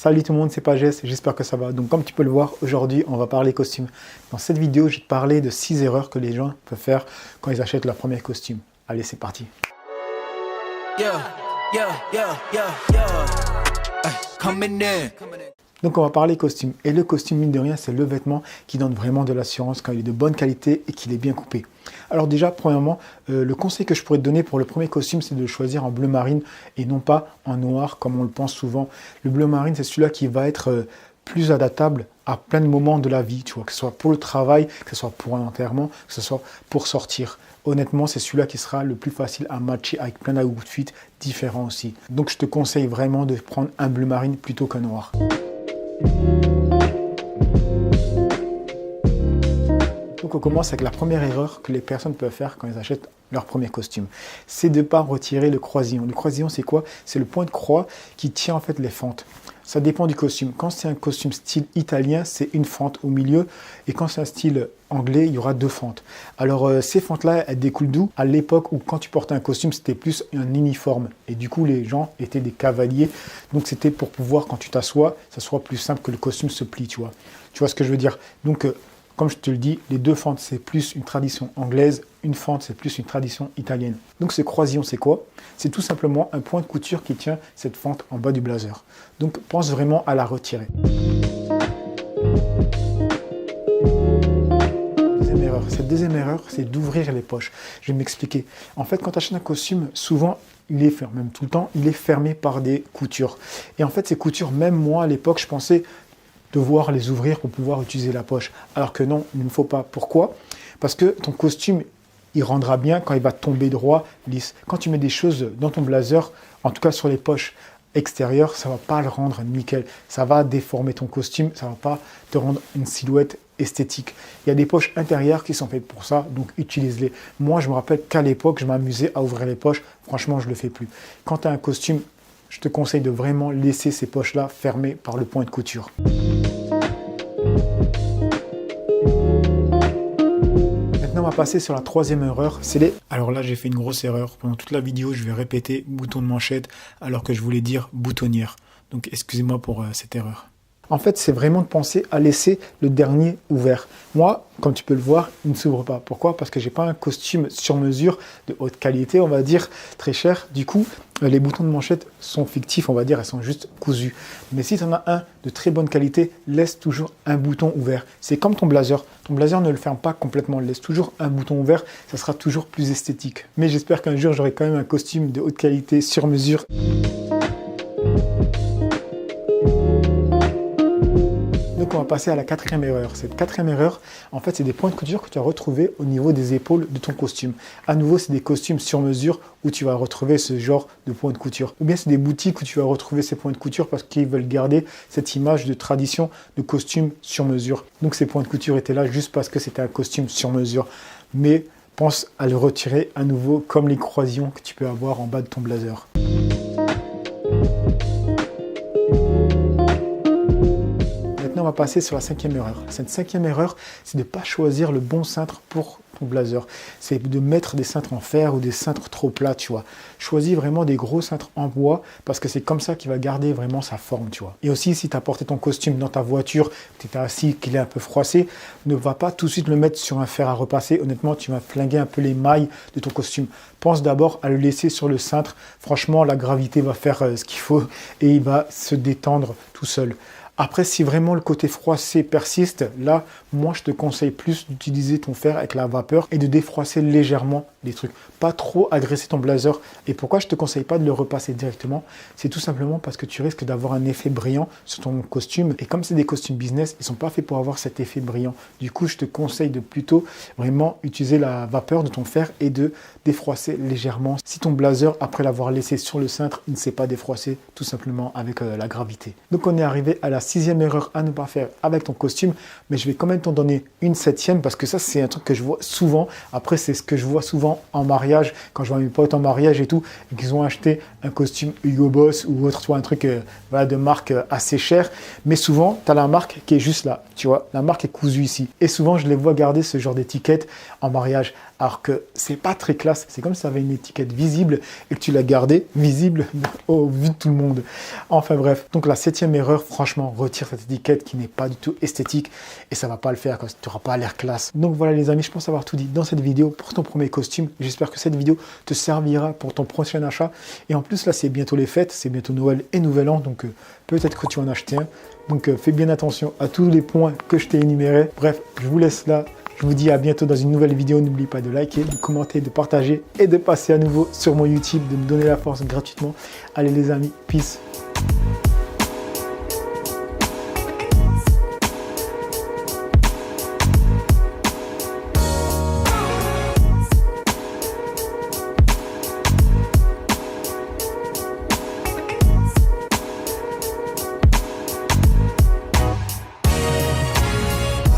Salut tout le monde, c'est Pagès, j'espère que ça va. Donc comme tu peux le voir, aujourd'hui on va parler costume. Dans cette vidéo, je vais te parler de 6 erreurs que les gens peuvent faire quand ils achètent leur premier costume. Allez, c'est parti. Donc on va parler costume. Et le costume, mine de rien, c'est le vêtement qui donne vraiment de l'assurance quand il est de bonne qualité et qu'il est bien coupé. Alors déjà, premièrement, le conseil que je pourrais te donner pour le premier costume, c'est de le choisir en bleu marine et non pas en noir comme on le pense souvent. Le bleu marine, c'est celui-là qui va être plus adaptable à plein de moments de la vie, tu vois, que ce soit pour le travail, que ce soit pour un enterrement, que ce soit pour sortir. Honnêtement, c'est celui-là qui sera le plus facile à matcher avec plein d'outfits différents aussi. Donc je te conseille vraiment de prendre un bleu marine plutôt qu'un noir. Donc on commence avec la première erreur que les personnes peuvent faire quand ils achètent leur premier costume. C'est de ne pas retirer le croisillon. Le croisillon, c'est quoi? C'est le point de croix qui tient en fait les fentes. Ça dépend du costume. Quand c'est un costume style italien, c'est une fente au milieu. Et quand c'est un style anglais, il y aura 2 fentes. Alors ces fentes-là, elles découlent d'où? À l'époque où quand tu portais un costume, c'était plus un uniforme. Et du coup, les gens étaient des cavaliers. Donc c'était pour pouvoir, quand tu t'assois, ça soit plus simple que le costume se plie, tu vois. Tu vois ce que je veux dire? Donc comme je te le dis, les 2 fentes, c'est plus une tradition anglaise. Une fente, c'est plus une tradition italienne. Donc ce croisillon, c'est quoi? C'est tout simplement un point de couture qui tient cette fente en bas du blazer. Donc pense vraiment à la retirer. Cette deuxième erreur, c'est d'ouvrir les poches. Je vais m'expliquer. En fait, quand tu achètes un costume, souvent, il est fermé, même tout le temps, il est fermé par des coutures. Et en fait, ces coutures, même moi, à l'époque, je pensais devoir les ouvrir pour pouvoir utiliser la poche. Alors que non, il ne faut pas. Pourquoi? Parce que ton costume, il rendra bien quand il va tomber droit, lisse. Quand tu mets des choses dans ton blazer, en tout cas sur les poches extérieures, ça ne va pas le rendre nickel. Ça va déformer ton costume, ça ne va pas te rendre une silhouette esthétique. Il y a des poches intérieures qui sont faites pour ça, donc utilise-les. Moi, je me rappelle qu'à l'époque, je m'amusais à ouvrir les poches. Franchement, je ne le fais plus. Quand tu as un costume, je te conseille de vraiment laisser ces poches-là fermées par le point de couture. On va passer sur la troisième erreur, c'est les... Alors là, j'ai fait une grosse erreur. Pendant toute la vidéo, je vais répéter bouton de manchette alors que je voulais dire boutonnière. Donc, excusez-moi pour cette erreur. En fait, c'est vraiment de penser à laisser le dernier ouvert. Moi, comme tu peux le voir, il ne s'ouvre pas. Pourquoi? Parce que j'ai pas un costume sur mesure de haute qualité, on va dire, très cher. Du coup, les boutons de manchette sont fictifs, on va dire, elles sont juste cousus. Mais si tu en as un de très bonne qualité, laisse toujours un bouton ouvert. C'est comme ton blazer. Ton blazer ne le ferme pas complètement, laisse toujours un bouton ouvert, ça sera toujours plus esthétique. Mais j'espère qu'un jour, j'aurai quand même un costume de haute qualité sur mesure. Donc on va passer à la quatrième erreur. Cette quatrième erreur, en fait, c'est des points de couture que tu vas retrouver au niveau des épaules de ton costume. À nouveau, c'est des costumes sur mesure où tu vas retrouver ce genre de points de couture. Ou bien c'est des boutiques où tu vas retrouver ces points de couture parce qu'ils veulent garder cette image de tradition de costume sur mesure. Donc ces points de couture étaient là juste parce que c'était un costume sur mesure. Mais pense à le retirer à nouveau comme les croisillons que tu peux avoir en bas de ton blazer. On va passer sur la cinquième erreur. Cette cinquième erreur, c'est de ne pas choisir le bon cintre pour ton blazer. C'est de mettre des cintres en fer ou des cintres trop plats, tu vois. Choisis vraiment des gros cintres en bois parce que c'est comme ça qu'il va garder vraiment sa forme, tu vois. Et aussi, si tu as porté ton costume dans ta voiture, tu étais assis, qu'il est un peu froissé, ne va pas tout de suite le mettre sur un fer à repasser. Honnêtement, tu vas flinguer un peu les mailles de ton costume. Pense d'abord à le laisser sur le cintre. Franchement, la gravité va faire ce qu'il faut et il va se détendre tout seul. Après, si vraiment le côté froissé persiste, là, moi, je te conseille plus d'utiliser ton fer avec la vapeur et de défroisser légèrement les trucs. Pas trop agresser ton blazer. Et pourquoi je ne te conseille pas de le repasser directement? C'est tout simplement parce que tu risques d'avoir un effet brillant sur ton costume. Et comme c'est des costumes business, ils ne sont pas faits pour avoir cet effet brillant. Du coup, je te conseille de plutôt vraiment utiliser la vapeur de ton fer et de défroisser légèrement. Si ton blazer, après l'avoir laissé sur le cintre, il ne s'est pas défroissé, tout simplement avec la gravité. Donc, on est arrivé à la 6e erreur à ne pas faire avec ton costume, mais je vais quand même t'en donner une 7e parce que ça, c'est un truc que je vois souvent. Après, c'est ce que je vois souvent en mariage, quand je vois mes potes en mariage et tout, et qu'ils ont acheté un costume Hugo Boss ou autre, tu vois, un truc voilà, de marque assez cher. Mais souvent, tu as la marque qui est juste là, tu vois, la marque est cousue ici. Et souvent, je les vois garder ce genre d'étiquette en mariage, alors que c'est pas très classe. C'est comme si ça avait une étiquette visible et que tu l'as gardée visible au vu de tout le monde. Enfin bref, donc la 7e erreur, franchement, retire cette étiquette qui n'est pas du tout esthétique et ça va pas le faire quand tu n'auras pas l'air classe. Donc voilà les amis, je pense avoir tout dit dans cette vidéo pour ton premier costume. J'espère que cette vidéo te servira pour ton prochain achat. Et en plus là, c'est bientôt les fêtes, c'est bientôt Noël et Nouvel An, donc peut-être que tu en achètes un. Donc fais bien attention à tous les points que je t'ai énumérés. Bref, je vous laisse là. Je vous dis à bientôt dans une nouvelle vidéo. N'oublie pas de liker, de commenter, de partager et de passer à nouveau sur mon YouTube, de me donner la force gratuitement. Allez les amis, peace.